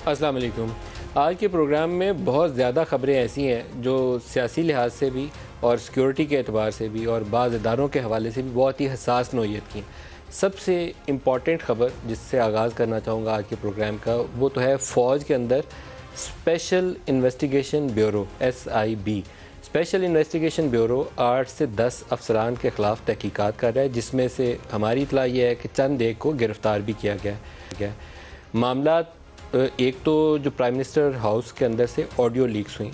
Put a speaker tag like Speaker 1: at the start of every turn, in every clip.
Speaker 1: السلام علیکم۔ آج کے پروگرام میں بہت زیادہ خبریں ایسی ہیں جو سیاسی لحاظ سے بھی اور سیکیورٹی کے اعتبار سے بھی اور بعض اداروں کے حوالے سے بھی بہت ہی حساس نوعیت کی ہیں۔ سب سے امپورٹنٹ خبر جس سے آغاز کرنا چاہوں گا آج کے پروگرام کا، وہ تو ہے فوج کے اندر special investigation bureau SIB۔ Special investigation bureau 8 سے 10 افسران کے خلاف تحقیقات کر رہا ہے، جس میں سے ہماری اطلاع یہ ہے کہ چند ایک کو گرفتار بھی کیا گیا ہے۔ معاملات ایک تو جو پرائم منسٹر ہاؤس کے اندر سے آڈیو لیکس ہوئیں،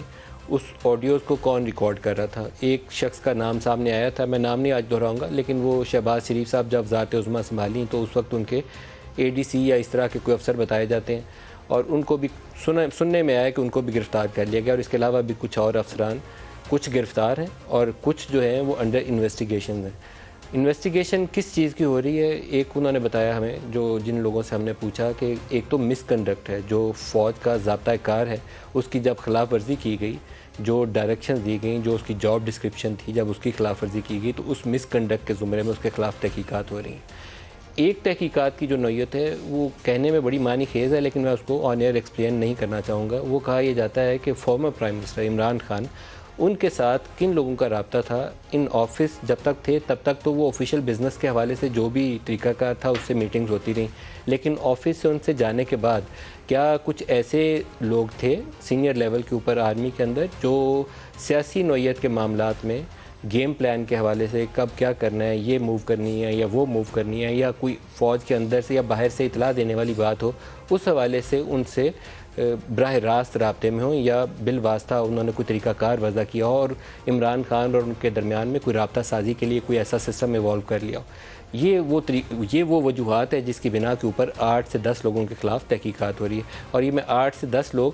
Speaker 1: اس آڈیوز کو کون ریکارڈ کر رہا تھا، ایک شخص کا نام سامنے آیا تھا، میں نام نہیں آج دہراؤں گا، لیکن وہ شہباز شریف صاحب جب وزارت عظمیٰ سنبھالیں تو اس وقت ان کے ADC یا اس طرح کے کوئی افسر بتائے جاتے ہیں، اور ان کو بھی سننے میں آیا کہ ان کو بھی گرفتار کر لیا گیا، اور اس کے علاوہ بھی کچھ اور افسران کچھ گرفتار ہیں اور کچھ جو ہیں وہ انڈر انویسٹیگیشن ہیں۔ انویسٹیگیشن کس چیز کی ہو رہی ہے؟ ایک انہوں نے بتایا ہمیں، جو جن لوگوں سے ہم نے پوچھا، کہ ایک تو مس کنڈکٹ ہے، جو فوج کا ضابطۂ کار ہے اس کی جب خلاف ورزی کی گئی، جو ڈائریکشنز دی گئیں، جو اس کی جاب ڈسکرپشن تھی، جب اس کی خلاف ورزی کی گئی تو اس مس کنڈکٹ کے زمرے میں اس کے خلاف تحقیقات ہو رہی ہیں۔ ایک تحقیقات کی جو نوعیت ہے وہ کہنے میں بڑی معنی خیز ہے، لیکن میں اس کو آن ایئر ایکسپلین نہیں کرنا چاہوں گا۔ وہ کہا یہ جاتا ہے کہ former prime minister Imran Khan, ان کے ساتھ کن لوگوں کا رابطہ تھا ان آفس جب تک تھے تب تک تو وہ آفیشیل بزنس کے حوالے سے جو بھی طریقہ کار تھا اس سے میٹنگز ہوتی رہیں، لیکن آفس سے ان سے جانے کے بعد کیا کچھ ایسے لوگ تھے سینئر لیول کے اوپر آرمی کے اندر جو سیاسی نوعیت کے معاملات میں گیم پلان کے حوالے سے کب کیا کرنا ہے، یہ موو کرنی ہے یا وہ موو کرنی ہے، یا کوئی فوج کے اندر سے یا باہر سے اطلاع دینے والی بات ہو، اس حوالے سے ان سے براہ راست رابطے میں ہوں، یا بالواسطہ انہوں نے کوئی طریقہ کار وضع کیا ہو اور عمران خان اور ان کے درمیان میں کوئی رابطہ سازی کے لیے کوئی ایسا سسٹم ایوالو کر لیا ہو۔ یہ وہ وجوہات ہے جس کی بنا کے اوپر 8 سے 10 لوگوں کے خلاف تحقیقات ہو رہی ہے، اور یہ میں 8 سے 10 لوگ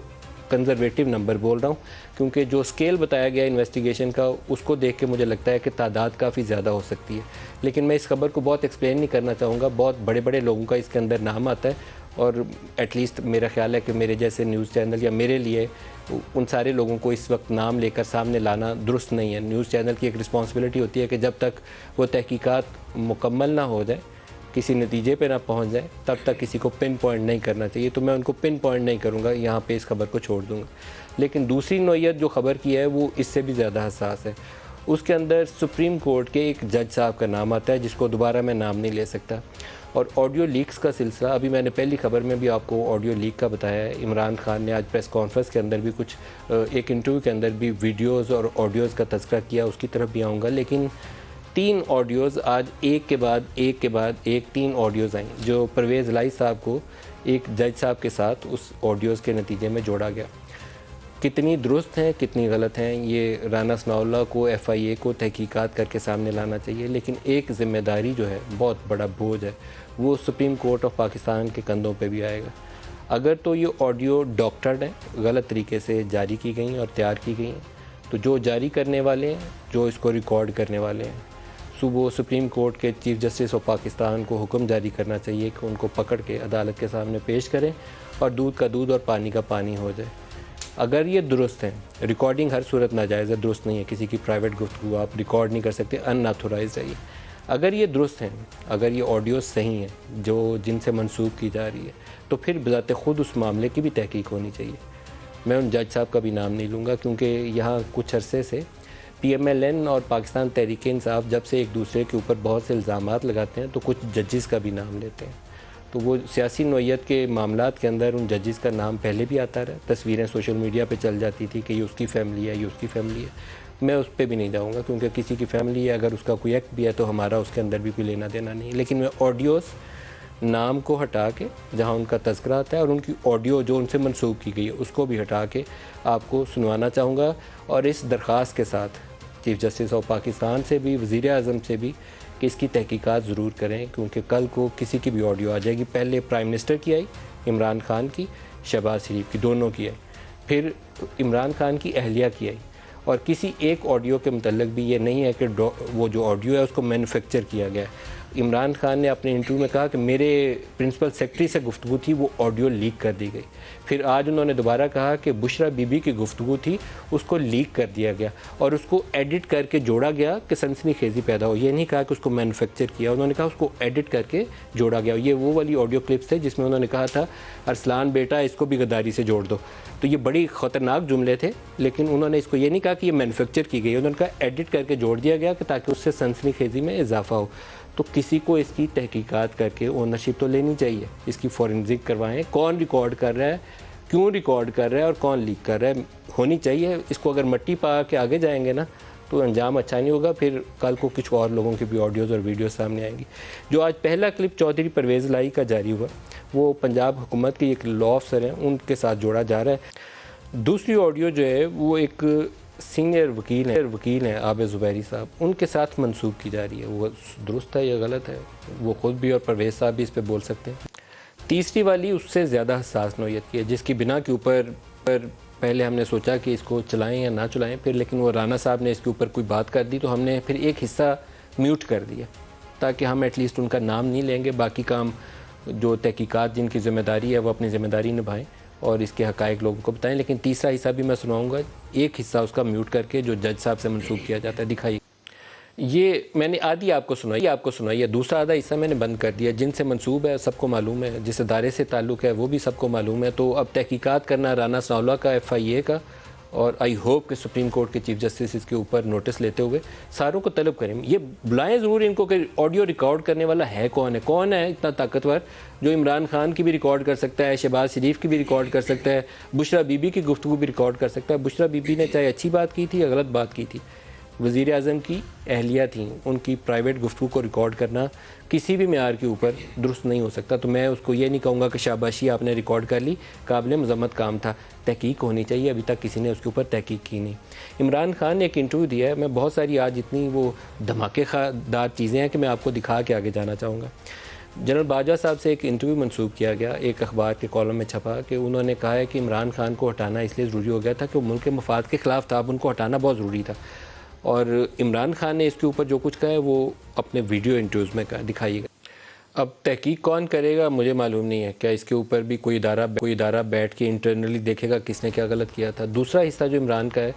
Speaker 1: کنزرویٹو نمبر بول رہا ہوں، کیونکہ جو اسکیل بتایا گیا انویسٹیگیشن کا اس کو دیکھ کے مجھے لگتا ہے کہ تعداد کافی زیادہ ہو سکتی ہے، لیکن میں اس خبر کو بہت ایکسپلین نہیں کرنا چاہوں گا۔ بہت بڑے بڑے لوگوں کا اس کے اندر نام آتا ہے، اور ایٹ لیسٹ میرا خیال ہے کہ میرے جیسے نیوز چینل یا میرے لیے ان سارے لوگوں کو اس وقت نام لے کر سامنے لانا درست نہیں ہے۔ نیوز چینل کی ایک رسپانسبلٹی ہوتی ہے کہ جب تک وہ تحقیقات مکمل نہ ہو جائے، کسی نتیجے پہ نہ پہنچ جائے، تب تک کسی کو پن پوائنٹ نہیں کرنا چاہیے، تو میں ان کو پن پوائنٹ نہیں کروں گا، یہاں پہ اس خبر کو چھوڑ دوں گا۔ لیکن دوسری نوعیت جو خبر کی ہے وہ اس سے بھی زیادہ حساس ہے۔ اس کے اندر سپریم کورٹ کے ایک جج صاحب کا نام آتا ہے، جس کو دوبارہ میں نام نہیں لے سکتا، اور آڈیو لیکس کا سلسلہ، ابھی میں نے پہلی خبر میں بھی آپ کو آڈیو لیک کا بتایا ہے۔ عمران خان نے آج پریس کانفرنس کے اندر بھی کچھ ایک انٹرویو کے اندر بھی ویڈیوز اور آڈیوز کا تذکرہ کیا، اس کی طرف بھی آؤں گا، لیکن 3 آڈیوز آج ایک کے بعد ایک 3 آڈیوز آئیں، جو پرویز الہی صاحب کو ایک جج صاحب کے ساتھ اس آڈیوز کے نتیجے میں جوڑا گیا۔ کتنی درست ہیں کتنی غلط ہیں یہ رانا ثناء اللہ کو، FIA کو تحقیقات کر کے سامنے لانا چاہیے، لیکن ایک ذمہ داری جو ہے، بہت بڑا بوجھ ہے، وہ سپریم کورٹ آف پاکستان کے کندھوں پہ بھی آئے گا۔ اگر تو یہ آڈیو ڈاکٹرڈ ہیں، غلط طریقے سے جاری کی گئی اور تیار کی گئی ہیں، تو جو جاری کرنے والے ہیں، جو اس کو ریکارڈ کرنے والے ہیں، صبح سپریم کورٹ کے چیف جسٹس آف پاکستان کو حکم جاری کرنا چاہیے کہ ان کو پکڑ کے عدالت کے سامنے پیش کریں اور دودھ کا دودھ اور پانی کا پانی ہو جائے۔ اگر یہ درست ہیں، ریکارڈنگ ہر صورت ناجائز ہے، درست نہیں ہے، کسی کی پرائیویٹ گفتگو آپ ریکارڈ نہیں کر سکتے، ان آتھورائزڈ ہے یہ۔ اگر یہ درست ہیں، اگر یہ آڈیوز صحیح ہیں جو جن سے منسوخ کی جا رہی ہے، تو پھر بذات خود اس معاملے کی بھی تحقیق ہونی چاہیے۔ میں ان جج صاحب کا بھی نام نہیں لوں گا، کیونکہ یہاں کچھ عرصے سے PMLN اور پاکستان تحریک انصاف جب سے ایک دوسرے کے اوپر بہت سے الزامات لگاتے ہیں تو کچھ ججز کا بھی نام لیتے ہیں، تو وہ سیاسی نوعیت کے معاملات کے اندر ان ججز کا نام پہلے بھی آتا رہا، تصویریں سوشل میڈیا پہ چل جاتی تھی کہ یہ اس کی فیملی ہے، یہ اس کی فیملی ہے۔ میں اس پہ بھی نہیں جاؤں گا، کیونکہ کسی کی فیملی ہے، اگر اس کا کوئی ایکٹ بھی ہے تو ہمارا اس کے اندر بھی کوئی لینا دینا نہیں، لیکن میں آڈیوز نام کو ہٹا کے جہاں ان کا تذکرہ آتا ہے اور ان کی آڈیو جو ان سے منسوخ کی گئی ہے اس کو بھی ہٹا کے آپ کو سنوانا چاہوں گا، اور اس درخواست کے ساتھ چیف جسٹس آف پاکستان سے بھی، وزیر اعظم سے بھی، کہ اس کی تحقیقات ضرور کریں، کیونکہ کل کو کسی کی بھی آڈیو آ جائے گی، پہلے پرائم منسٹر کی آئی، عمران خان کی، شہباز شریف کی، دونوں کی آئی، پھر عمران خان کی اہلیہ کی آئی، اور کسی ایک آڈیو کے متعلق بھی یہ نہیں ہے کہ وہ جو آڈیو ہے اس کو مینوفیکچر کیا گیا ہے۔ عمران خان نے اپنے انٹرویو میں کہا کہ میرے پرنسپل سیکرٹری سے گفتگو تھی وہ آڈیو لیک کر دی گئی. پھر آج انہوں نے دوبارہ کہا کہ بشرا بی بی کی گفتگو تھی اس کو لیک کر دیا گیا اور اس کو ایڈٹ کر کے جوڑا گیا کہ سنسنی خیزی پیدا ہو. یہ نہیں کہا کہ اس کو مینوفیکچر کیا, انہوں نے کہا اس کو ایڈٹ کر کے جوڑا گیا. یہ وہ والی آڈیو کلپس تھے جس میں انہوں نے کہا تھا ارسلان بیٹا اس کو بھی غداری سے جوڑ دو. تو یہ بڑی خطرناک جملے تھے, لیکن انہوں نے اس کو یہ نہیں کہا کہ یہ مینوفیکچر کی گئی, انہوں نے کہا ایڈٹ کر کے جوڑ دیا گیا کہ تاکہ اس سے سنسنی خیزی میں اضافہ ہو. تو کسی کو اس کی تحقیقات کر کے اونرشپ تو لینی چاہیے, اس کی فورنزک کروائیں, کون ریکارڈ کر رہا ہے, کیوں ریکارڈ کر رہا ہے اور کون لیک کر رہا ہے, ہونی چاہیے. اس کو اگر مٹی پا کے آگے جائیں گے نا تو انجام اچھا نہیں ہوگا. پھر کل کو کچھ اور لوگوں کی بھی آڈیوز اور ویڈیوز سامنے آئیں گی. جو آج پہلا کلپ چودھری پرویز لائی کا جاری ہوا وہ پنجاب حکومت کے ایک لا افسر ہیں ان کے ساتھ جوڑا جا رہا ہے. دوسری آڈیو جو ہے وہ ایک سینئر وکیل ہیں عابد زبیری صاحب, ان کے ساتھ منسوب کی جا رہی ہے. وہ درست ہے یا غلط ہے وہ خود بھی اور پرویز صاحب بھی اس پہ بول سکتے ہیں. تیسری والی اس سے زیادہ حساس نوعیت کی ہے جس کی بنا کے اوپر پہلے ہم نے سوچا کہ اس کو چلائیں یا نہ چلائیں, پھر لیکن وہ رانا صاحب نے اس کے اوپر کوئی بات کر دی تو ہم نے پھر ایک حصہ میوٹ کر دیا تاکہ ہم ایٹ لیسٹ ان کا نام نہیں لیں گے, باقی کام جو تحقیقات جن کی ذمہ داری ہے وہ اپنی ذمہ داری نبھائیں اور اس کے حقائق لوگوں کو بتائیں. لیکن تیسرا حصہ بھی میں سناؤں گا, ایک حصہ اس کا میوٹ کر کے جو جج صاحب سے منسوب کیا جاتا ہے. دکھائیے, یہ میں نے آدھی آپ کو سنائی ہے, دوسرا آدھا حصہ میں نے بند کر دیا. جن سے منسوب ہے سب کو معلوم ہے, جس ادارے سے تعلق ہے وہ بھی سب کو معلوم ہے. تو اب تحقیقات کرنا رانا ثناءاللہ کا, FIA کا, اور آئی ہوپ کہ سپریم کورٹ کے چیف جسٹس اس کے اوپر نوٹس لیتے ہوئے ساروں کو طلب کریں. یہ بلائیں ضرور ان کو کہ آڈیو ریکارڈ کرنے والا ہے کون ہے اتنا طاقتور جو عمران خان کی بھی ریکارڈ کر سکتا ہے, شہباز شریف کی بھی ریکارڈ کر سکتا ہے, بشرا بی بی کی گفتگو بھی ریکارڈ کر سکتا ہے. بشرا بی بی نے چاہے اچھی بات کی تھی یا غلط بات کی تھی, وزیر اعظم کی اہلیہ تھیں, ان کی پرائیویٹ گفتگو کو ریکارڈ کرنا کسی بھی معیار کے اوپر درست نہیں ہو سکتا. تو میں اس کو یہ نہیں کہوں گا کہ شاباشی آپ نے ریکارڈ کر لی, قابل مذمت کام تھا, تحقیق ہونی چاہیے. ابھی تک کسی نے اس کے اوپر تحقیق کی نہیں. عمران خان نے ایک انٹرویو دیا ہے, میں بہت ساری آج اتنی وہ دھماکے دار چیزیں ہیں کہ میں آپ کو دکھا کے آگے جانا چاہوں گا. جنرل باجوہ صاحب سے ایک انٹرویو منسوب کیا گیا, ایک اخبار کے کالم میں چھپا کہ انہوں نے کہا ہے کہ عمران خان کو ہٹانا اس لیے ضروری ہو گیا تھا کہ وہ ملک کے مفاد کے خلاف تھا, اب ان کو ہٹانا بہت ضروری تھا. اور عمران خان نے اس کے اوپر جو کچھ کہا ہے وہ اپنے ویڈیو انٹرویوز میں دکھائیے گا. اب تحقیق کون کرے گا مجھے معلوم نہیں ہے, کیا اس کے اوپر بھی کوئی ادارہ بیٹھ کے انٹرنلی دیکھے گا کس نے کیا غلط کیا تھا. دوسرا حصہ جو عمران کا ہے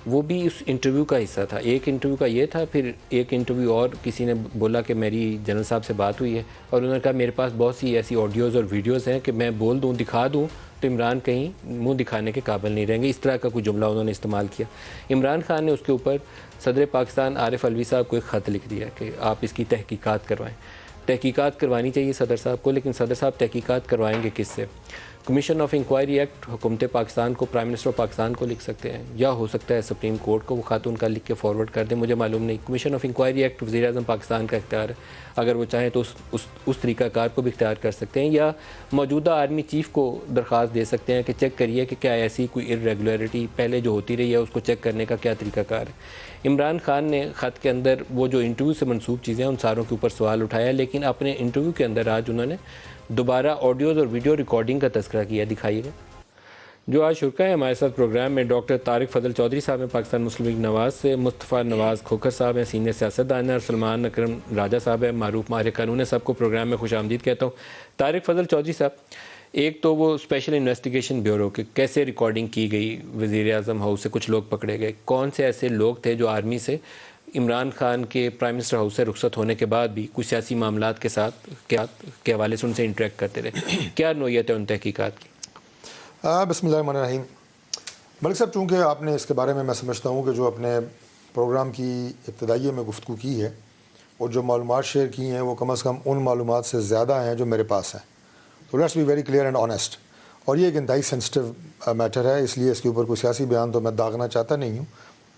Speaker 1: وہ بھی اس انٹرویو کا حصہ تھا. ایک انٹرویو کا یہ تھا, پھر ایک انٹرویو اور کسی نے بولا کہ میری جنرل صاحب سے بات ہوئی ہے اور انہوں نے کہا میرے پاس بہت سی ایسی آڈیوز اور ویڈیوز ہیں کہ میں بول دوں, دکھا دوں تو عمران کہیں منہ دکھانے کے قابل نہیں رہیں گے. اس طرح کا کوئی جملہ انہوں نے استعمال کیا. عمران خان نے اس کے اوپر صدر پاکستان عارف علوی صاحب کو ایک خط لکھ دیا کہ آپ اس کی تحقیقات کروائیں. تحقیقات کروانی چاہیے صدر صاحب کو, لیکن صدر صاحب تحقیقات کروائیں گے کس سے؟ کمیشن آف انکوائری ایکٹ حکومت پاکستان کو, پرائم منسٹر آف پاکستان کو لکھ سکتے ہیں, یا ہو سکتا ہے سپریم کورٹ کو وہ خط ان کا لکھ کے فارورڈ کر دیں, مجھے معلوم نہیں. کمیشن آف انکوائری ایکٹ وزیر اعظم پاکستان کا اختیار ہے, اگر وہ چاہیں تو اس طریقہ کار کو بھی اختیار کر سکتے ہیں, یا موجودہ آرمی چیف کو درخواست دے سکتے ہیں کہ چیک کریے کہ کیا ایسی کوئی ارریگولیرٹی پہلے جو ہوتی رہی ہے اس کو چیک کرنے کا کیا طریقہ کار ہے. عمران خان نے خط کے اندر وہ جو انٹرویو سے منسوب چیزیں ہیں ان ساروں کے اوپر سوال اٹھایا, لیکن اپنے انٹرویو کے اندر آج انہوں نے دوبارہ آڈیوز اور ویڈیو ریکارڈنگ کا تذکرہ کیا. دکھائیے گا. جو آج شرکا ہے ہمارے ساتھ پروگرام میں ڈاکٹر طارق فضل چودھری صاحب ہیں پاکستان مسلم لیگ نواز سے, مصطفیٰ نواز کھوکھر صاحب ہیں سینئر سیاستدان ہیں, اور سلمان اکرم راجہ صاحب ہیں معروف ماہر قانون ہیں. سب کو پروگرام میں خوش آمدید کہتا ہوں. طارق فضل چودھری صاحب, ایک تو وہ اسپیشل انویسٹیگیشن بیورو کہ کیسے ریکارڈنگ کی گئی, وزیر اعظم ہاؤس سے کچھ لوگ پکڑے گئے, کون سے ایسے لوگ تھے جو آرمی سے عمران خان کے پرائم منسٹر ہاؤس سے رخصت ہونے کے بعد بھی کچھ سیاسی معاملات کے ساتھ کے حوالے سے ان سے انٹریکٹ کرتے رہے, کیا نوعیت ہے ان تحقیقات کی؟
Speaker 2: بسم اللہ الرحمن الرحیم. ملک صاحب, چونکہ آپ نے اس کے بارے میں سمجھتا ہوں کہ جو اپنے پروگرام کی ابتدائیے میں گفتگو کی ہے اور جو معلومات شیئر کی ہیں وہ کم از کم ان معلومات سے زیادہ ہیں جو میرے پاس ہیں. تو let's be very clear and honest. اور یہ ایک انتہائی سینسٹیو میٹر ہے, اس لیے اس کے اوپر کوئی سیاسی بیان تو میں داغنا چاہتا نہیں ہوں.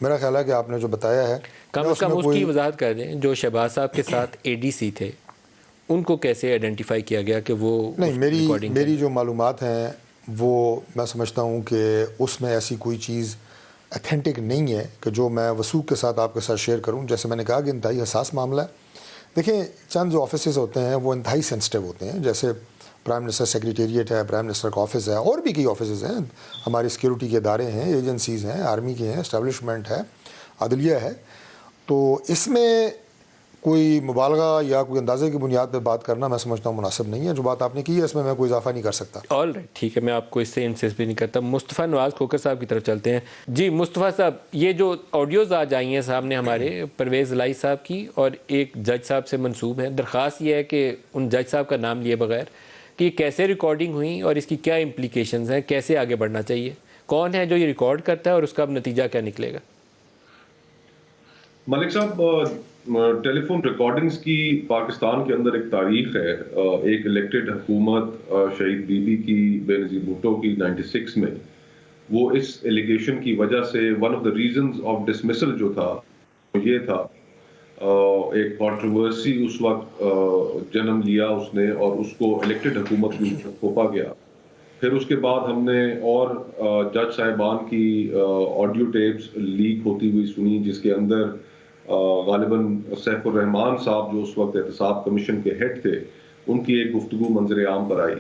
Speaker 2: میرا خیال ہے کہ آپ نے جو بتایا ہے
Speaker 1: کم از کم اس کی وضاحت کر دیں. جو شہباز صاحب کے ساتھ ADC تھے ان کو کیسے آئیڈینٹیفائی کیا گیا کہ وہ
Speaker 2: نہیں, میری جو معلومات ہیں وہ میں سمجھتا ہوں کہ اس میں ایسی کوئی چیز اتھینٹک نہیں ہے کہ جو میں وثوق کے ساتھ آپ کے ساتھ شیئر کروں. جیسے میں نے کہا کہ انتہائی حساس معاملہ ہے. دیکھیں, چند جو آفیسز ہوتے ہیں وہ انتہائی سینسٹیو ہوتے ہیں, جیسے پرائم منسٹر سیکریٹریٹ ہے, پرائم منسٹر کا آفس ہے, اور بھی کئی آفیسز ہیں, ہماری سیکیورٹی کے ادارے ہیں, ایجنسیز ہیں, آرمی کے ہیں, اسٹیبلشمنٹ ہے, عدلیہ ہے. تو اس میں کوئی مبالغہ یا کوئی اندازے کی بنیاد پہ بات کرنا میں سمجھتا ہوں مناسب نہیں ہے. جو بات آپ نے کی ہے اس میں کوئی اضافہ نہیں کر سکتا.
Speaker 1: آل رائٹ، ٹھیک ہے، میں آپ کو اس سے انسسٹ بھی نہیں کرتا. مصطفیٰ نواز کھوکر صاحب کی طرف چلتے ہیں. جی مصطفیٰ صاحب، یہ جو آڈیوز آج آئی ہیں سامنے ہمارے پرویز الہی صاحب کی اور ایک جج صاحب سے منسوب ہیں، درخواست یہ ہے کہ ان جج صاحب کا نام لیے بغیر کہ یہ کیسے ریکارڈنگ ہوئی اور اس کی کیا امپلیکیشنز ہیں، کیسے آگے بڑھنا چاہیے، کون ہے جو یہ ریکارڈ کرتا ہے اور اس کا اب نتیجہ کیا نکلے گا؟
Speaker 3: ملک صاحب، ٹیلی فون ریکارڈنگز کی پاکستان کے اندر ایک تاریخ ہے. ایک الیکٹڈ حکومت شہید بی بی کی، بے نظیر بھٹو کی 96 میں، وہ اس ایلیگیشن کی وجہ سے one of the reasons of dismissal جو تھا یہ تھا. ایک کنٹروورسی اس وقت جنم لیا اس نے اور اس کو الیکٹڈ حکومت میں تھوپا گیا. پھر اس کے بعد ہم نے اور جج صاحبان کی آڈیو ٹیپس لیک ہوتی ہوئی سنی، جس کے اندر غالباً سیف الرحمان صاحب جو اس وقت احتساب کمیشن کے ہیڈ تھے، ان کی ایک گفتگو منظر عام پر آئی.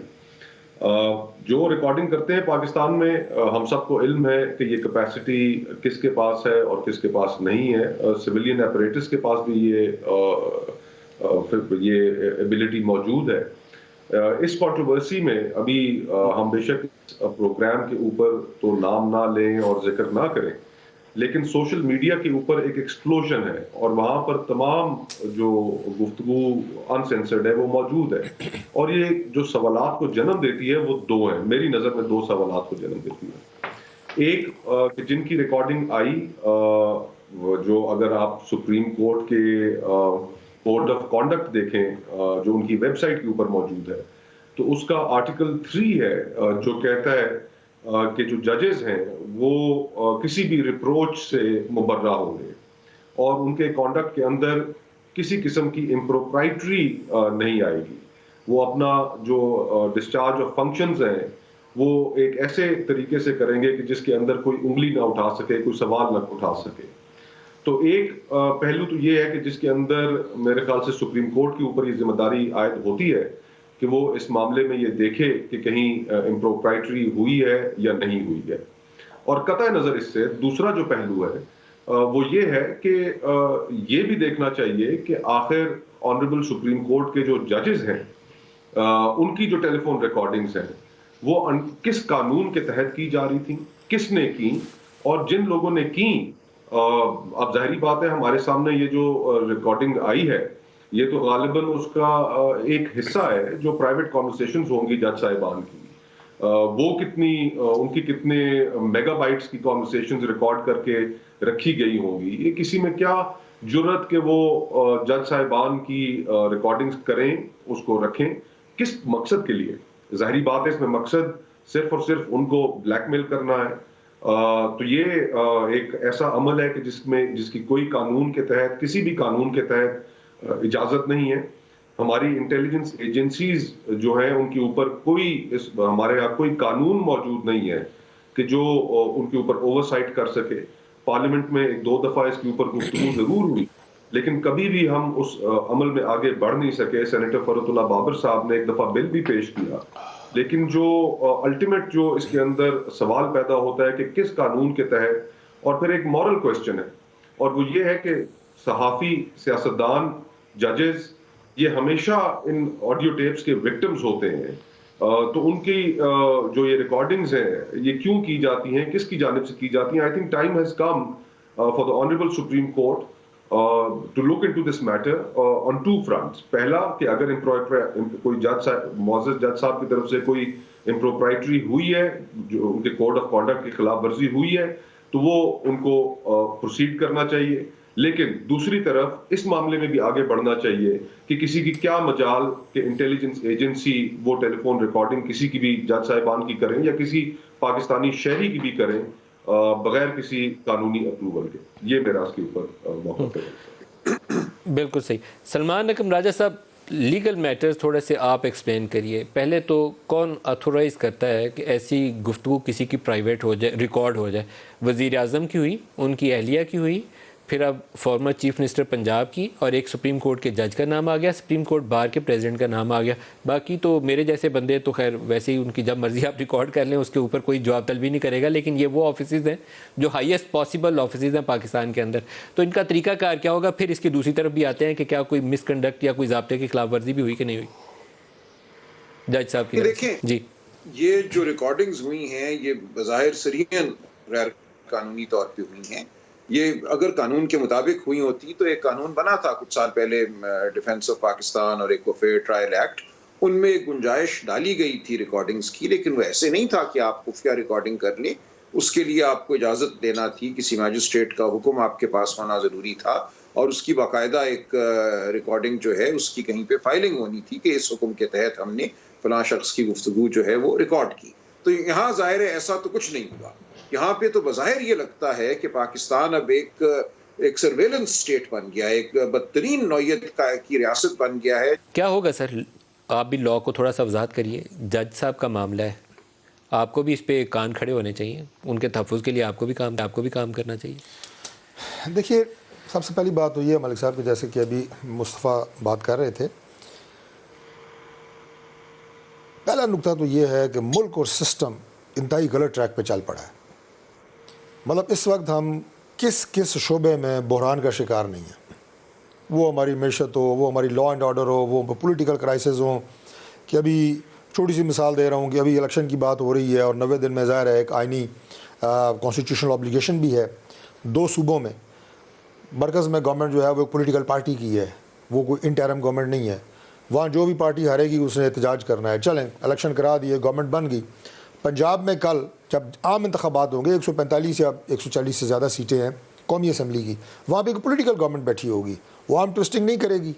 Speaker 3: جو ریکارڈنگ کرتے ہیں پاکستان میں، ہم سب کو علم ہے کہ یہ کیپیسٹی کس کے پاس ہے اور کس کے پاس نہیں ہے. سویلین اپریٹس کے پاس بھی یہ ایبلٹی موجود ہے. اس کنٹروورسی میں ابھی ہم بے شک پروگرام کے اوپر تو نام نہ لیں اور ذکر نہ کریں، لیکن سوشل میڈیا کے اوپر ایک ایکسپلوژن ہے اور وہاں پر تمام جو گفتگو انسینسرڈ ہے وہ موجود ہے. اور یہ جو سوالات کو جنم دیتی ہے وہ دو ہیں، میری نظر میں دو سوالات کو جنم دیتی ہے. ایک کہ جن کی ریکارڈنگ آئی، جو اگر آپ سپریم کورٹ کے کوڈ آف کانڈکٹ دیکھیں جو ان کی ویب سائٹ کے اوپر موجود ہے، تو اس کا آرٹیکل 3 ہے جو کہتا ہے کہ جو ججز ہیں وہ کسی بھی ریپروچ سے مبرہ ہوں گے اور ان کے کانڈکٹ کے اندر کسی قسم کی امپروپرائٹری نہیں آئے گی. وہ اپنا جو ڈسچارج آف فنکشنز ہیں وہ ایک ایسے طریقے سے کریں گے کہ جس کے اندر کوئی انگلی نہ اٹھا سکے، کوئی سوال نہ اٹھا سکے. تو ایک پہلو تو یہ ہے کہ جس کے اندر میرے خیال سے سپریم کورٹ کے اوپر یہ ذمہ داری عائد ہوتی ہے کہ وہ اس معاملے میں یہ دیکھے کہ کہیں امپروپرائٹری ہوئی ہے یا نہیں ہوئی ہے. اور قطع نظر اس سے دوسرا جو پہلو ہے وہ یہ ہے کہ یہ بھی دیکھنا چاہیے کہ آخر آنریبل سپریم کورٹ کے جو ججز ہیں ان کی جو ٹیلی فون ریکارڈنگز ہیں وہ کس قانون کے تحت کی جا رہی تھیں، کس نے کی، اور جن لوگوں نے کی. اب ظاہری بات ہے ہمارے سامنے یہ جو ریکارڈنگ آئی ہے یہ تو غالباً اس کا ایک حصہ ہے جو پرائیویٹ کانورسیشنز ہوں گی جج صاحبان کی. وہ کتنی ان کی کتنے میگا بائٹس کی کانورسیشنز ریکارڈ کر کے رکھی گئی ہوں گی، یہ کسی میں کیا جرت کہ وہ جج صاحبان کی ریکارڈنگز کریں، اس کو رکھیں، کس مقصد کے لیے. ظاہری بات ہے اس میں مقصد صرف اور صرف ان کو بلیک میل کرنا ہے. تو یہ ایک ایسا عمل ہے کہ جس کی کوئی قانون کے تحت، کسی بھی قانون کے تحت اجازت نہیں ہے. ہماری انٹیلیجنس ایجنسیز جو ہیں ان کے اوپر ہمارے یہاں کوئی قانون موجود نہیں ہے کہ جو ان کے اوپر اوور سائٹ کر سکے. پارلیمنٹ میں ایک دو دفعہ اس کے اوپر گفتگو ضرور ہوئی لیکن کبھی بھی ہم اس عمل میں آگے بڑھ نہیں سکے. سینیٹر فرحت اللہ بابر صاحب نے ایک دفعہ بل بھی پیش کیا، لیکن جو الٹیمیٹ جو اس کے اندر سوال پیدا ہوتا ہے کہ کس قانون کے تحت، اور پھر ایک مورل کوسچن ہے اور وہ یہ ہے کہ صحافی، سیاستدان، ججز یہ ہمیشہ ان آڈیو ٹیپس کے وکٹمز ہوتے ہیں. تو ان کی جو یہ ریکارڈنگز ہیں یہ کیوں کی جاتی ہیں، کس کی جانب سے کی جاتی ہیں. I think time has come for the honourable supreme court to look into this matter on two fronts. پہلا کہ اگر کوئی معزز جج صاحب کی طرف سے کوئی امپروپرائٹری ہوئی ہے، جو ان کے کوڈ آف کانڈکٹ کی خلاف ورزی ہوئی ہے، تو وہ ان کو پروسیڈ کرنا چاہیے. لیکن دوسری طرف اس معاملے میں بھی آگے بڑھنا چاہیے کہ کسی کی کیا مجال کہ انٹیلیجنس ایجنسی وہ ٹیلی فون ریکارڈنگ کسی کی بھی جج صاحبان کی کریں یا کسی پاکستانی شہری کی بھی کریں بغیر کسی قانونی اپروول کے. یہ میرا اس کے اوپر موقع ہے.
Speaker 1: بالکل صحیح. سلمان اکرم راجہ صاحب، لیگل میٹرز تھوڑے سے آپ ایکسپلین کریے. پہلے تو کون اتھورائز کرتا ہے کہ ایسی گفتگو کسی کی پرائیویٹ ہو جائے، ریکارڈ ہو جائے؟ وزیر اعظم کی ہوئی، ان کی اہلیہ کی ہوئی، پھر اب فارمر چیف منسٹر پنجاب کی اور ایک سپریم کورٹ کے جج کا نام آ گیا, سپریم کورٹ بار کے پریزیڈنٹ کا نام آ گیا. باقی تو میرے جیسے بندے تو خیر ویسے ہی ان کی جب مرضی آپ ریکارڈ کر لیں اس کے اوپر کوئی جواب طلبی نہیں کرے گا, لیکن یہ وہ آفیسز ہیں جو ہائیسٹ پاسبل آفیسز ہیں پاکستان کے اندر. تو ان کا طریقہ کار کیا ہوگا؟ پھر اس کی دوسری طرف بھی آتے ہیں کہ کیا کوئی مس کنڈکٹ یا کوئی ضابطے کی خلاف ورزی بھی ہوئی کہ نہیں ہوئی جج صاحب کی طرف سے؟ جی,
Speaker 4: یہ جو ریکارڈنگز ہوئی ہیں یہ بظاہر صریحاً غیر قانونی طور پہ ہوئی ہیں. یہ اگر قانون کے مطابق ہوئی ہوتی تو ایک قانون بنا تھا کچھ سال پہلے, ڈیفنس آف پاکستان اور ایک فیئر ٹرائل ایکٹ, ان میں گنجائش ڈالی گئی تھی ریکارڈنگز کی, لیکن وہ ایسے نہیں تھا کہ آپ خفیہ ریکارڈنگ کر لیں. اس کے لیے آپ کو اجازت دینا تھی, کسی میجسٹریٹ کا حکم آپ کے پاس ہونا ضروری تھا, اور اس کی باقاعدہ ایک ریکارڈنگ جو ہے اس کی کہیں پہ فائلنگ ہونی تھی کہ اس حکم کے تحت ہم نے فلاں شخص کی گفتگو جو ہے وہ ریکارڈ کی. تو یہاں ظاہر ہے ایسا تو کچھ نہیں ہوا. یہاں پہ تو بظاہر یہ لگتا ہے کہ پاکستان اب ایک سرویلنس اسٹیٹ بن گیا, ایک بدترین نوعیت کی ریاست بن گیا ہے.
Speaker 1: کیا ہوگا سر؟ آپ بھی لاء کو تھوڑا سا وضاحت کریے. جج صاحب کا معاملہ ہے, آپ کو بھی اس پہ کان کھڑے ہونے چاہیے, ان کے تحفظ کے لیے آپ کو بھی کام کرنا چاہیے.
Speaker 2: دیکھیے, سب سے پہلی بات تو یہ ہے ملک صاحب کہ جیسے کہ ابھی مصطفیٰ بات کر رہے تھے, پہلا نقطہ تو یہ ہے کہ ملک اور سسٹم انتہائی غلط ٹریک پہ چل پڑا ہے. مطلب اس وقت ہم کس شعبے میں بحران کا شکار نہیں ہیں, وہ ہماری معیشت ہو, وہ ہماری لا اینڈ آرڈر ہو, وہ پولیٹیکل کرائسز ہوں. کہ ابھی چھوٹی سی مثال دے رہا ہوں کہ ابھی الیکشن کی بات ہو رہی ہے اور 90 دن میں ظاہر ہے ایک آئینی کانسٹیٹیوشنل obligation بھی ہے 2 صوبوں میں. مرکز میں گورنمنٹ جو ہے وہ ایک پولیٹیکل پارٹی کی ہے, وہ کوئی انٹرم گورنمنٹ نہیں ہے. وہاں جو بھی پارٹی ہارے گی اس نے احتجاج کرنا ہے. چلیں الیکشن کرا دیے, گورنمنٹ بن گئی. پنجاب میں کل جب عام انتخابات ہوں گے 145 یا 140 سے زیادہ سیٹیں ہیں قومی اسمبلی کی, وہاں پہ ایک پولیٹیکل گورنمنٹ بیٹھی ہوگی, وہ ہم ٹوسٹنگ نہیں کرے گی.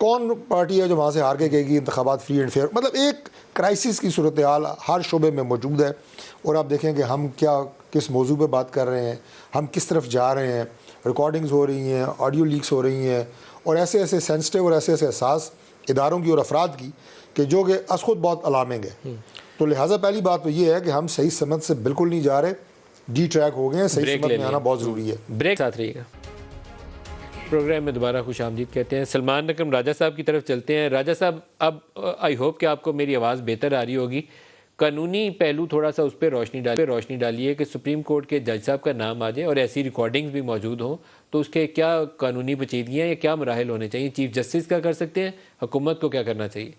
Speaker 2: کون پارٹی ہے جو وہاں سے ہار کے کہے گی انتخابات فری اینڈ فیئر؟ مطلب ایک کرائسس کی صورتحال ہر شعبے میں موجود ہے. اور آپ دیکھیں کہ ہم کس موضوع پہ بات کر رہے ہیں, ہم کس طرف جا رہے ہیں. ریکارڈنگز ہو رہی ہیں, آڈیو لیکس ہو رہی ہیں, اور ایسے سینسٹیو اور ایسے حساس اداروں کی اور افراد کی کہ جو کہ از خود بہت الارمنگ ہے. تو لہٰذا پہلی بات تو یہ ہے کہ ہم صحیح سمت سے بالکل نہیں جا رہے, ڈی ٹریک ہو گئے ہیں, صحیح سمت میں آنا بہت ضروری ہے.
Speaker 1: بریک ساتھ رہیے گا. پروگرام میں دوبارہ خوش آمدید کہتے ہیں. سلمان اکرم راجہ صاحب کی طرف چلتے ہیں. راجہ صاحب, اب آئی ہوپ کہ آپ کو میری آواز بہتر آ رہی ہوگی. قانونی پہلو تھوڑا سا اس پہ روشنی ڈالیے کہ سپریم کورٹ کے جج صاحب کا نام آ جائے اور ایسی ریکارڈنگز بھی موجود ہوں تو اس کے کیا قانونی پیچیدگیاں یا کیا مراحل ہونے چاہیے؟ چیف جسٹس کیا کر سکتے ہیں, حکومت کو کیا کرنا چاہیے؟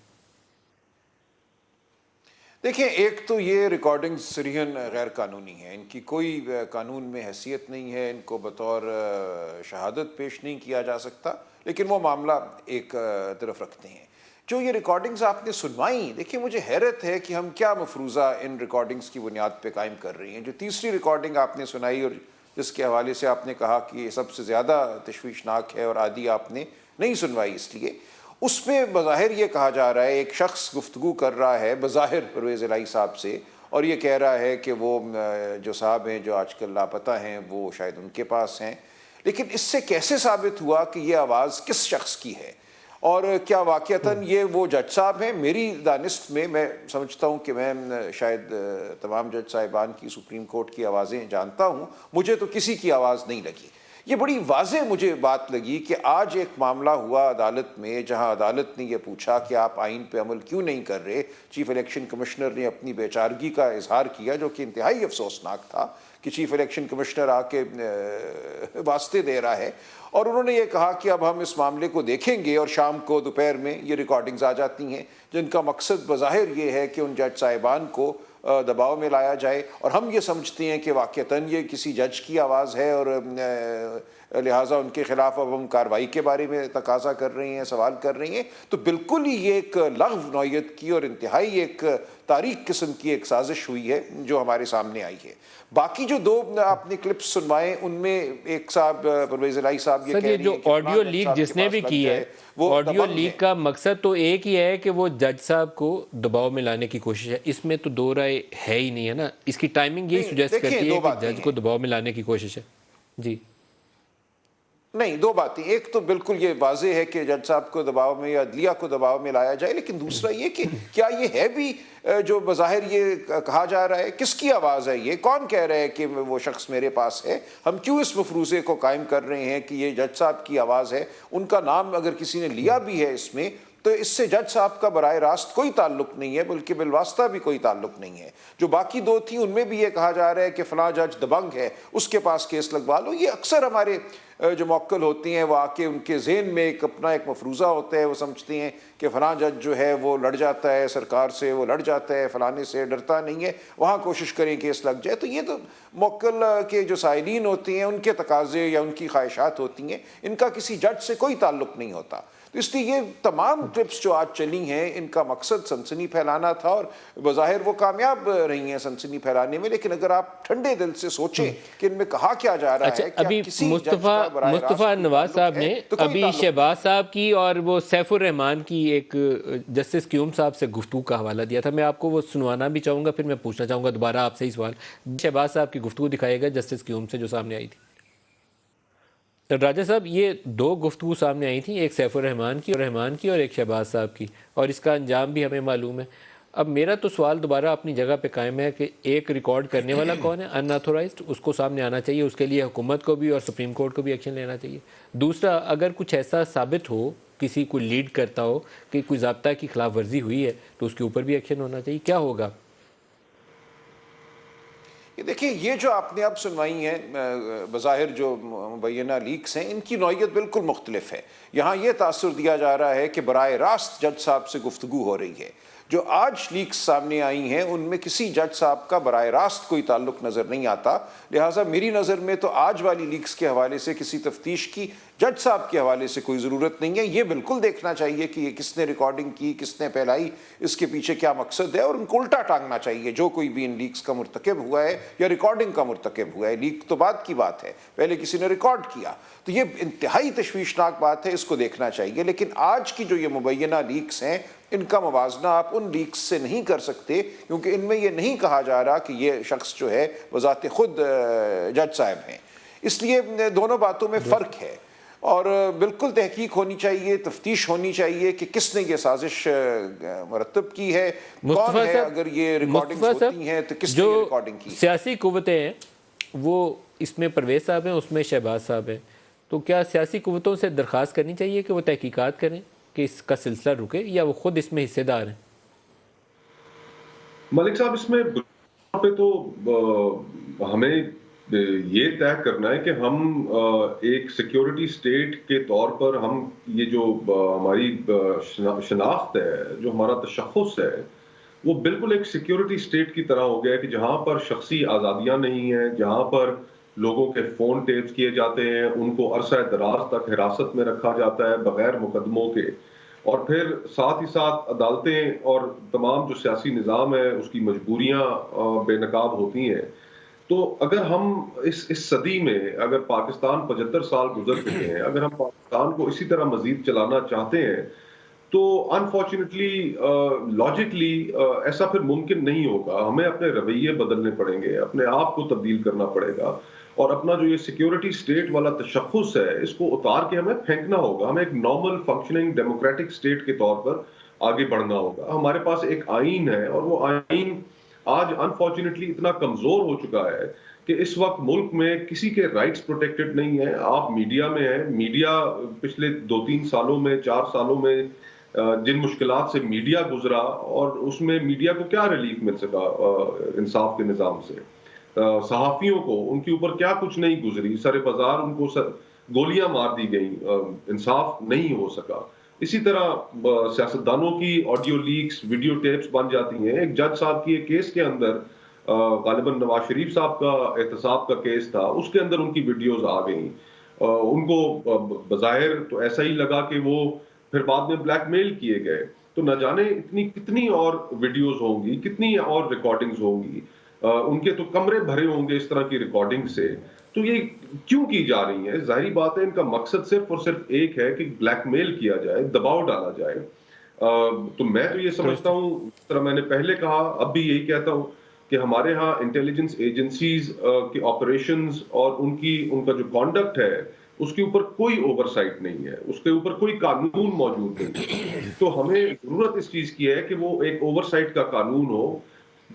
Speaker 4: دیکھیں, ایک تو یہ ریکارڈنگز صریحاً غیر قانونی ہیں, ان کی کوئی قانون میں حیثیت نہیں ہے, ان کو بطور شہادت پیش نہیں کیا جا سکتا. لیکن وہ معاملہ ایک طرف رکھتے ہیں. جو یہ ریکارڈنگز آپ نے سنوائیں, دیکھیں مجھے حیرت ہے کہ ہم کیا مفروضہ ان ریکارڈنگز کی بنیاد پہ قائم کر رہی ہیں. جو تیسری ریکارڈنگ آپ نے سنائی اور جس کے حوالے سے آپ نے کہا کہ یہ سب سے زیادہ تشویشناک ہے اور آدھی آپ نے نہیں سنوائی اس لیے, اس میں بظاہر یہ کہا جا رہا ہے ایک شخص گفتگو کر رہا ہے بظاہر پرویز الہی صاحب سے, اور یہ کہہ رہا ہے کہ وہ جو صاحب ہیں جو آج کل لاپتہ ہیں وہ شاید ان کے پاس ہیں. لیکن اس سے کیسے ثابت ہوا کہ یہ آواز کس شخص کی ہے, اور کیا واقعتاً یہ وہ جج صاحب ہیں؟ میری دانست میں سمجھتا ہوں کہ میں شاید تمام جج صاحبان کی سپریم کورٹ کی آوازیں جانتا ہوں, مجھے تو کسی کی آواز نہیں لگی. یہ بڑی واضح مجھے بات لگی کہ آج ایک معاملہ ہوا عدالت میں جہاں عدالت نے یہ پوچھا کہ آپ آئین پہ عمل کیوں نہیں کر رہے. چیف الیکشن کمشنر نے اپنی بے چارگی کا اظہار کیا جو کہ انتہائی افسوسناک تھا کہ چیف الیکشن کمشنر آ کے واسطے دے رہا ہے, اور انہوں نے یہ کہا کہ اب ہم اس معاملے کو دیکھیں گے, اور شام کو دوپہر میں یہ ریکارڈنگز آ جاتی ہیں جن کا مقصد بظاہر یہ ہے کہ ان جج صاحبان کو دباؤ میں لایا جائے, اور ہم یہ سمجھتے ہیں کہ واقعتاً یہ کسی جج کی آواز ہے اور لہٰذا ان کے خلاف اب ہم کارروائی کے بارے میں تقاضا کر رہے ہیں, سوال کر رہے ہیں. تو بالکل ہی یہ ایک لغو نوعیت کی اور انتہائی ایک تاریک قسم کی ایک سازش ہوئی ہے جو ہمارے سامنے آئی ہے. باقی جو 2 آپ نے کلپس سنوائے ان میں ایک صاحب پرویز الہی صاحب یہ کہہ رہی
Speaker 1: جو
Speaker 4: ہیں کہ
Speaker 1: آڈیو لیک جس نے بھی کی ہے, آڈیو لیک کا مقصد تو ایک ہی ہے کہ وہ جج صاحب کو دباؤ میں لانے کی کوشش ہے. اس میں تو دو رائے ہے ہی نہیں ہے نا, اس کی ٹائمنگ یہی سجیسٹ کرتی ہے کہ جج کو دباؤ میں لانے کی کوشش ہے. جی
Speaker 4: نہیں، دو باتیں، ایک تو بالکل یہ واضح ہے کہ جج صاحب کو دباؤ میں یا عدلیہ کو دباؤ میں لایا جائے، لیکن دوسرا یہ کہ کیا یہ ہے بھی جو بظاہر یہ کہا جا رہا ہے، کس کی آواز ہے یہ؟ کون کہہ رہا ہے کہ وہ شخص میرے پاس ہے؟ ہم کیوں اس مفروضے کو قائم کر رہے ہیں کہ یہ جج صاحب کی آواز ہے؟ ان کا نام اگر کسی نے لیا بھی ہے اس میں تو اس سے جج صاحب کا براہ راست کوئی تعلق نہیں ہے، بلکہ بالواسطہ بھی کوئی تعلق نہیں ہے۔ جو باقی دو تھیں ان میں بھی یہ کہا جا رہا ہے کہ فلاں جج دبنگ ہے، اس کے پاس کیس لگوا لو۔ یہ اکثر ہمارے جو موکل ہوتی ہیں وہ آ کے ان کے ذہن میں ایک اپنا ایک مفروضہ ہوتا ہے، وہ سمجھتے ہیں کہ فلاں جج جو ہے وہ لڑ جاتا ہے سرکار سے، وہ لڑ جاتا ہے فلانے سے، ڈرتا نہیں ہے، وہاں کوشش کریں کیس لگ جائے۔ تو یہ تو موکل کے جو سائلین ہوتے ہیں ان کے تقاضے یا ان کی خواہشات ہوتی ہیں، ان کا کسی جج سے کوئی تعلق نہیں ہوتا۔ تو اس لیے یہ تمام ٹرپس جو آج چلی ہیں ان کا مقصد سنسنی پھیلانا تھا، اور بظاہر وہ کامیاب رہی ہیں سنسنی پھیلانے میں، لیکن اگر آپ ٹھنڈے دل سے سوچیں کہ ان میں کہا کیا جا رہا ہے،
Speaker 1: ابھی مصطفیٰ نواز صاحب نے ابھی شہباز صاحب کی اور وہ سیف الرحمان کی ایک جسٹس کیوم صاحب سے گفتگو کا حوالہ دیا تھا، میں آپ کو وہ سنوانا بھی چاہوں گا، پھر میں پوچھنا چاہوں گا دوبارہ آپ سے ہی سوال۔ شہباز صاحب کی گفتگو دکھائے گا جسٹس کیوم سے جو سامنے آئی تھی۔ راجہ صاحب، یہ دو گفتگو سامنے آئی تھیں، ایک سیف الرحمان کی اور ایک شہباز صاحب کی، اور اس کا انجام بھی ہمیں معلوم ہے۔ اب میرا تو سوال دوبارہ اپنی جگہ پہ قائم ہے کہ ایک ریکارڈ کرنے والا کون ہے، ان آتھورائزڈ، اس کو سامنے آنا چاہیے، اس کے لیے حکومت کو بھی اور سپریم کورٹ کو بھی ایکشن لینا چاہیے۔ دوسرا، اگر کچھ ایسا ثابت ہو، کسی کو لیڈ کرتا ہو کہ کوئی ضابطہ کی خلاف ورزی ہوئی ہے تو اس کے اوپر بھی ایکشن ہونا چاہیے۔ کیا ہوگا؟
Speaker 4: دیکھیں، یہ جو آپ نے اب سنوائی ہیں بظاہر جو مبینہ لیکس ہیں، ان کی نوعیت بالکل مختلف ہے۔ یہاں یہ تاثر دیا جا رہا ہے کہ براہ راست جج صاحب سے گفتگو ہو رہی ہے۔ جو آج لیکس سامنے آئی ہیں ان میں کسی جج صاحب کا براہ راست کوئی تعلق نظر نہیں آتا، لہٰذا میری نظر میں تو آج والی لیکس کے حوالے سے کسی تفتیش کی جج صاحب کے حوالے سے کوئی ضرورت نہیں ہے۔ یہ بالکل دیکھنا چاہیے کہ یہ کس نے ریکارڈنگ کی، کس نے پھیلائی، اس کے پیچھے کیا مقصد ہے، اور ان کو الٹا ٹانگنا چاہیے جو کوئی بھی ان لیکس کا مرتکب ہوا ہے یا ریکارڈنگ کا مرتکب ہوا ہے۔ لیک تو بعد کی بات ہے، پہلے کسی نے ریکارڈ کیا، تو یہ انتہائی تشویشناک بات ہے، اس کو دیکھنا چاہیے۔ لیکن آج کی جو یہ مبینہ لیکس ہیں ان کا موازنہ آپ ان لیکس سے نہیں کر سکتے، کیونکہ ان میں یہ نہیں کہا جا رہا کہ یہ شخص جو ہے بذات خود جج صاحب ہیں۔ اس لیے دونوں باتوں میں فرق ہے، اور بالکل تحقیق ہونی چاہیے، تفتیش ہونی چاہیے کہ کس نے یہ سازش مرتب کی ہے، کون ہے، اگر یہ ریکارڈنگ ہوتی ہیں تو کس نے یہ ریکارڈنگ کی۔
Speaker 1: سیاسی قوتیں ہیں وہ اس میں پرویز صاحب ہیں، اس میں شہباز صاحب ہیں، تو کیا سیاسی قوتوں سے درخواست کرنی چاہیے کہ وہ تحقیقات کریں کہ اس کا سلسلہ رکے، یا وہ خود اس میں حصے دار ہیں؟
Speaker 3: ملک صاحب، اس میں پہ تو ہمیں یہ طے کرنا ہے کہ ہم ایک سیکیورٹی سٹیٹ کے طور پر ہم یہ جو ہماری شناخت ہے، جو ہمارا تشخص ہے، وہ بالکل ایک سیکیورٹی سٹیٹ کی طرح ہو گیا ہے کہ جہاں پر شخصی آزادیاں نہیں ہیں، جہاں پر لوگوں کے فون ٹیپس کیے جاتے ہیں، ان کو عرصہ دراز تک حراست میں رکھا جاتا ہے بغیر مقدموں کے، اور پھر ساتھ ہی ساتھ عدالتیں اور تمام جو سیاسی نظام ہے اس کی مجبوریاں بے نقاب ہوتی ہیں۔ تو اگر ہم اس صدی میں، اگر پاکستان 75 سال گزر چکے ہیں، اگر ہم پاکستان کو اسی طرح مزید چلانا چاہتے ہیں تو انفارچونیٹلی لاجکلی ایسا پھر ممکن نہیں ہوگا۔ ہمیں اپنے رویے بدلنے پڑیں گے، اپنے آپ کو تبدیل کرنا پڑے گا، اور اپنا جو یہ سیکیورٹی سٹیٹ والا تشخص ہے اس کو اتار کے ہمیں پھینکنا ہوگا۔ ہمیں ایک نارمل فنکشننگ ڈیموکریٹک سٹیٹ کے طور پر آگے بڑھنا ہوگا۔ ہمارے پاس ایک آئین ہے، اور وہ آئین آج انفارچونیٹلی اتنا کمزور ہو چکا ہے کہ اس وقت ملک میں کسی کے رائٹس پروٹیکٹڈ نہیں ہیں۔ آپ میڈیا میں ہیں، میڈیا پچھلے 2-3 سالوں میں، 4 سالوں میں جن مشکلات سے میڈیا گزرا، اور اس میں میڈیا کو کیا ریلیف مل سکا انصاف کے نظام سے، صحافیوں کو ان کے اوپر کیا کچھ نہیں گزری، سر بازار ان کو گولیاں مار دی گئیں، انصاف نہیں ہو سکا۔ اسی طرح سیاستدانوں کی آڈیو لیکس، ویڈیو ٹیپس بن جاتی ہیں۔ ایک جج صاحب کی ایک کیس کے اندر، غالباً نواز شریف صاحب کا احتساب کا کیس تھا، اس کے اندر ان کی ویڈیوز آ گئیں۔ ان کو بظاہر تو ایسا ہی لگا کہ وہ پھر بعد میں بلیک میل کیے گئے، تو نہ جانے کتنی اور ویڈیوز ہوں گی، کتنی اور ریکارڈنگز ہوں گی، ان کے تو کمرے بھرے ہوں گے اس طرح کی ریکارڈنگ سے۔ تو یہ کیوں کی جا رہی ہیں؟ ظاہری بات ہے ان کا مقصد صرف اور صرف ایک ہے کہ بلیک میل کیا جائے، دباؤ ڈالا جائے۔ تو میں تو یہ سمجھتا ہوں، جس طرح میں نے پہلے کہا، اب بھی یہی کہتا ہوں کہ ہمارے ہاں انٹیلیجنس ایجنسیز کے آپریشنز اور ان کا جو کانڈکٹ ہے اس کے اوپر کوئی اوورسائٹ نہیں ہے, اس کے اوپر کوئی قانون موجود نہیں ہے. تو ہمیں ضرورت اس چیز کی ہے کہ وہ ایک اوورسائٹ کا قانون ہو.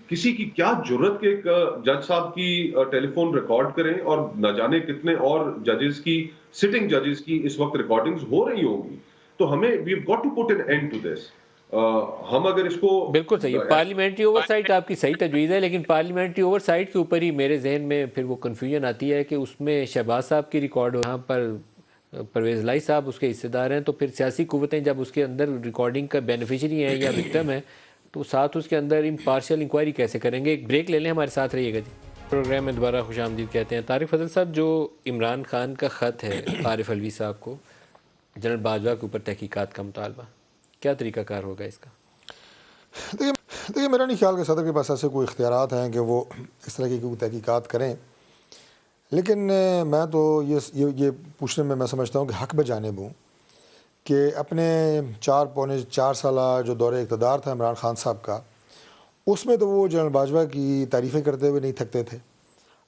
Speaker 3: کسی کی کیا جرت کہ ایک جج صاحب کی ٹیلی فون ریکارڈ کریں, اور نہ جانے کتنے اور ججز کی, سٹنگ ججز کی اس وقت ریکارڈنگز ہو رہی ہوں گی. تو ہمیں we have got to put an end to this. ہم اگر اس کو
Speaker 1: بالکل صحیح ہے, پارلیمنٹری اوور سائٹ آپ کی صحیح تجویز ہے, لیکن پارلیمنٹری اوور سائٹ کے اوپر ہی میرے ذہن میں پھر وہ کنفیوژن آتی ہے کہ اس میں شہباز صاحب کی ریکارڈ ہو, یہاں پر پرویز لائی صاحب اس کے حصے دار ہیں, تو پھر سیاسی قوتیں جب اس کے اندر ریکارڈنگ کا بینیفیشری ہیں یا وکٹم ہیں, تو ساتھ اس کے اندر امپارشل انکوائری کیسے کریں گے. ایک بریک لے لیں, ہمارے ساتھ رہیے گا جی. پروگرام میں دوبارہ خوش آمدید کہتے ہیں. طارق فضل صاحب, جو عمران خان کا خط ہے عارف علوی صاحب کو جنرل باجوہ کے اوپر تحقیقات کا مطالبہ, کیا طریقہ کار ہوگا اس کا؟
Speaker 2: دیکھیے میرا نہیں خیال کہ صدر کے پاس ایسے کوئی اختیارات ہیں کہ وہ اس طرح کی کوئی تحقیقات کریں, لیکن میں تو یہ پوچھنے میں سمجھتا ہوں کہ حق بجانب ہوں کہ اپنے 4 سالہ جو دور اقتدار تھا عمران خان صاحب کا, اس میں تو وہ جنرل باجوہ کی تعریفیں کرتے ہوئے نہیں تھکتے تھے.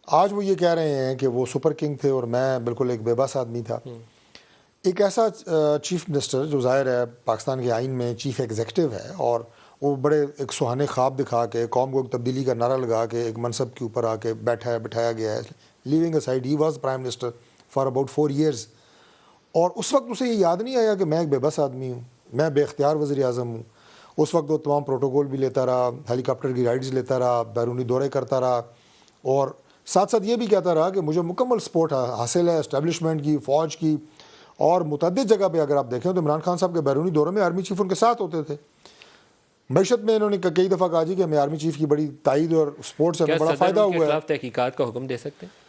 Speaker 2: آج وہ یہ کہہ رہے ہیں کہ وہ سپر کنگ تھے اور میں بالکل ایک بے بس آدمی تھا. ایک ایسا چیف منسٹر جو ظاہر ہے پاکستان کے آئین میں چیف ایگزیکٹو ہے, اور وہ بڑے ایک سہانے خواب دکھا کے قوم کو ایک تبدیلی کا نعرہ لگا کے ایک منصب کے اوپر آ کے بٹھایا گیا ہے. Leaving aside he was prime minister for about 4 years, اور اس وقت اسے یہ یاد نہیں آیا کہ میں ایک بے بس آدمی ہوں, میں بے اختیار وزیر اعظم ہوں. اس وقت وہ تمام پروٹوکول بھی لیتا رہا, ہیلی کاپٹر کی رائڈز لیتا رہا, بیرونی دورے کرتا رہا, اور ساتھ ساتھ یہ بھی کہتا رہا کہ مجھے مکمل سپورٹ حاصل ہے اسٹیبلشمنٹ کی, فوج کی, اور متعدد جگہ پہ اگر آپ دیکھیں تو عمران خان صاحب کے بیرونی دوروں میں آرمی چیف ان کے ساتھ ہوتے تھے. معیشت میں انہوں نے کئی دفعہ کہا جی کہ ہمیں آرمی چیف کی بڑی تائید اور سپورٹ سے ہمیں بڑا فائدہ ہوا ہے.
Speaker 1: کیا خلاف تحقیقات کا حکم دے سکتے ہیں؟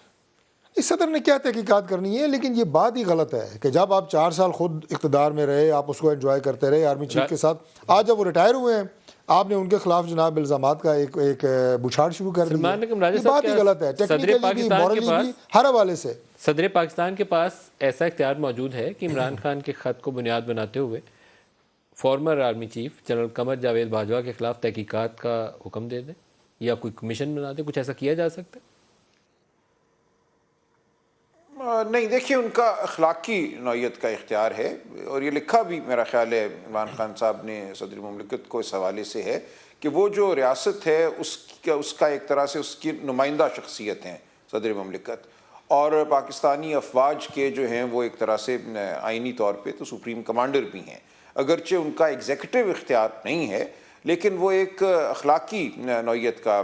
Speaker 2: اس صدر نے کیا تحقیقات کرنی ہے, لیکن یہ بات ہی غلط ہے کہ جب آپ 4 سال خود اقتدار میں رہے, آپ اس کو انجوائے کرتے رہے آرمی چیف کے ساتھ, آج جب وہ ریٹائر ہوئے ہیں آپ نے ان کے خلاف جناب الزامات کا ایک بچھاڑ شروع کر دی. یہ بات ہی غلط ہے, ٹیکنیکلی بھی, مورلی بھی, ہر حوالے سے.
Speaker 1: صدر پاکستان کے پاس ایسا اختیار موجود ہے کہ عمران خان کے خط کو بنیاد بناتے ہوئے former army chief general Qamar Javed Bajwa کے خلاف تحقیقات کا حکم دے دیں یا کوئی کمیشن بنا دیں. کچھ ایسا کیا جا سکتا ہے؟
Speaker 4: نہیں, دیکھیے ان کا اخلاقی نوعیت کا اختیار ہے, اور یہ لکھا بھی میرا خیال ہے عمران خان صاحب نے صدر مملکت کو اس حوالے سے ہے کہ وہ جو ریاست ہے اس کا ایک طرح سے اس کی نمائندہ شخصیت ہیں صدر مملکت, اور پاکستانی افواج کے جو ہیں وہ ایک طرح سے آئینی طور پہ تو سپریم کمانڈر بھی ہیں. اگرچہ ان کا ایگزیکٹو اختیار نہیں ہے, لیکن وہ ایک اخلاقی نوعیت کا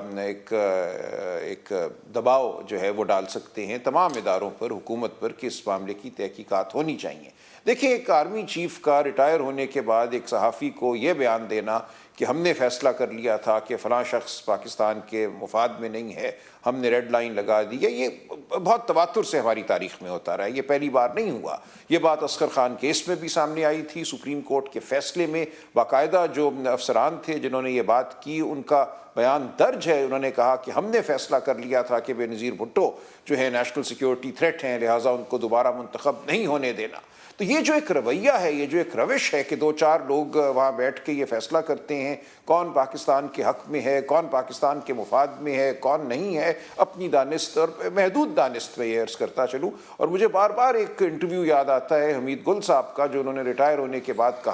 Speaker 4: ایک دباؤ جو ہے وہ ڈال سکتے ہیں تمام اداروں پر, حکومت پر, کہ اس معاملے کی تحقیقات ہونی چاہیے. دیکھیں, ایک آرمی چیف کا ریٹائر ہونے کے بعد ایک صحافی کو یہ بیان دینا کہ ہم نے فیصلہ کر لیا تھا کہ فلاں شخص پاکستان کے مفاد میں نہیں ہے, ہم نے ریڈ لائن لگا دی ہے, یہ بہت تواتر سے ہماری تاریخ میں ہوتا رہا ہے. یہ پہلی بار نہیں ہوا. یہ بات اصغر خان کیس میں بھی سامنے آئی تھی. سپریم کورٹ کے فیصلے میں باقاعدہ جو افسران تھے جنہوں نے یہ بات کی, ان کا بیان درج ہے. انہوں نے کہا کہ ہم نے فیصلہ کر لیا تھا کہ بے نظیر بھٹو جو ہے نیشنل سیکیورٹی تھریٹ ہیں, لہٰذا ان کو دوبارہ منتخب نہیں ہونے دینا. تو یہ جو ایک رویہ ہے, یہ جو ایک روش ہے کہ 2-4 لوگ وہاں بیٹھ کے یہ فیصلہ کرتے ہیں کون پاکستان کے حق میں ہے, کون پاکستان کے مفاد میں ہے, کون نہیں ہے, اپنی دانست اور محدود دانست میں یہ عرض کرتا چلوں. اور مجھے بار بار ایک انٹرویو یاد آتا ہے حمید گل صاحب کا, جو انہوں نے ریٹائر ہونے کے بعد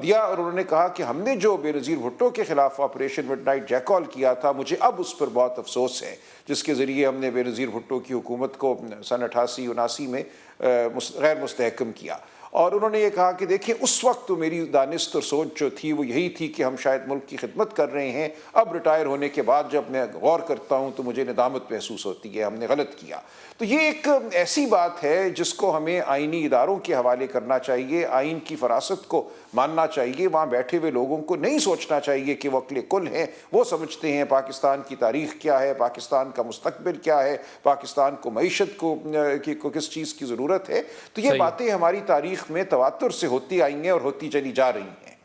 Speaker 4: دیا, اور انہوں نے کہا کہ ہم نے جو بے نظیر بھٹو کے خلاف آپریشن مڈ نائٹ جیکال کیا تھا, مجھے اب اس پر بہت افسوس ہے, جس کے ذریعے ہم نے بے نظیر بھٹو کی حکومت کو سن 88-79 میں غیر مستحکم کیا. اور انہوں نے یہ کہا کہ دیکھیں, اس وقت تو میری دانست اور سوچ جو تھی وہ یہی تھی کہ ہم شاید ملک کی خدمت کر رہے ہیں, اب ریٹائر ہونے کے بعد جب میں غور کرتا ہوں تو مجھے ندامت محسوس ہوتی ہے, ہم نے غلط کیا. تو یہ ایک ایسی بات ہے جس کو ہمیں آئینی اداروں کے حوالے کرنا چاہیے, آئین کی فراست کو ماننا چاہیے. وہاں بیٹھے ہوئے لوگوں کو نہیں سوچنا چاہیے کہ وہ عقل کل ہیں, وہ سمجھتے ہیں پاکستان کی تاریخ کیا ہے, پاکستان کا مستقبل کیا ہے, پاکستان کو معیشت کو کس چیز کی ضرورت ہے. تو یہ باتیں ہماری تاریخ میں تواتر سے ہوتی آئی ہیں اور ہوتی چلی جا رہی ہیں.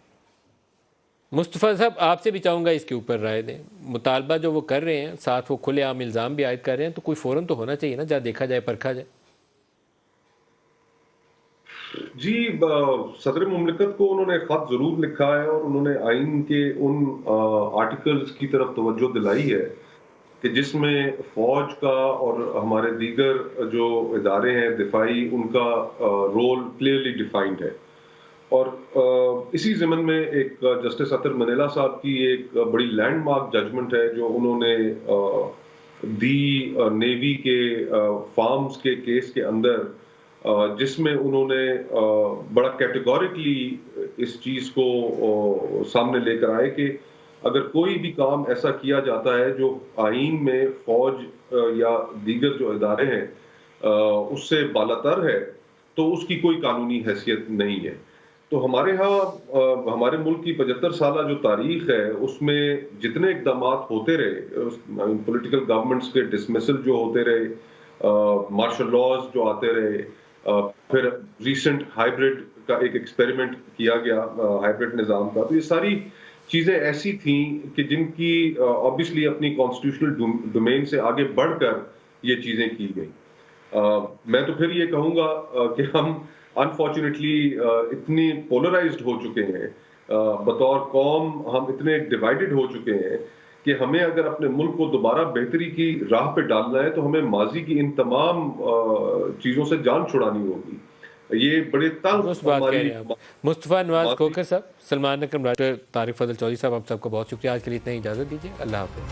Speaker 1: مصطفیٰ صاحب, آپ سے بھی چاہوں گا اس کے اوپر رائے دیں. مطالبہ جو وہ کر رہے ہیں, ساتھ وہ کھلے عام الزام بھی عائد کر رہے ہیں, تو کوئی فوراً تو ہونا چاہیے نا, جہاں دیکھا جائے پرکھا جائے.
Speaker 3: جی, صدر مملکت کو انہوں نے خط ضرور لکھا ہے, اور انہوں نے آئین کے ان آرٹیکلز کی طرف توجہ دلائی ہے کہ جس میں فوج کا اور ہمارے دیگر جو ادارے ہیں دفاعی ان کا رول کلیئرلی ڈیفائنڈ ہے. اور اسی ضمن میں ایک جسٹس اطہر منیلا صاحب کی ایک بڑی لینڈ مارک ججمنٹ ہے جو انہوں نے دی نیوی کے فارمز کے کیس کے اندر، جس میں انہوں نے بڑا کیٹیگورکلی اس چیز کو سامنے لے کر آئے کہ اگر کوئی بھی کام ایسا کیا جاتا ہے جو آئین میں فوج یا دیگر جو ادارے ہیں اس سے بالاتر ہے تو اس کی کوئی قانونی حیثیت نہیں ہے. تو ہمارے ہاں ہمارے ملک کی 75 سالہ جو تاریخ ہے اس میں جتنے اقدامات ہوتے رہے، پولیٹیکل گورنمنٹس کے ڈسمسل جو ہوتے رہے، مارشل لاز جو آتے رہے، پھر ریسنٹ ہائیبرڈ کا ایک ایکسپیریمنٹ کیا گیا ہائیبرڈ نظام کا، تو یہ ساری چیزیں ایسی تھیں کہ جن کی آبویسلی اپنی کانسٹیٹیوشنل ڈومین سے آگے بڑھ کر یہ چیزیں کی گئیں. میں تو پھر یہ کہوں گا کہ ہم انفارچونیٹلی اتنی پولرائزڈ ہو چکے ہیں، بطور قوم ہم اتنے ڈیوائیڈڈ ہو چکے ہیں کہ ہمیں اگر اپنے ملک کو دوبارہ بہتری کی راہ پہ ڈالنا ہے تو ہمیں ماضی کی ان تمام چیزوں سے جان چھڑانی ہوگی. یہ بڑے تنگ
Speaker 1: اس بات کہہ رہے ہیں آپ. مصطفیٰ نواز کھوکھر صاحب، سلمان اکرم ڈاکٹر طارق فضل چودھری صاحب، آپ سب کو بہت شکریہ. آج کے لیے اتنا ہی اجازت دیجیے. اللہ حافظ.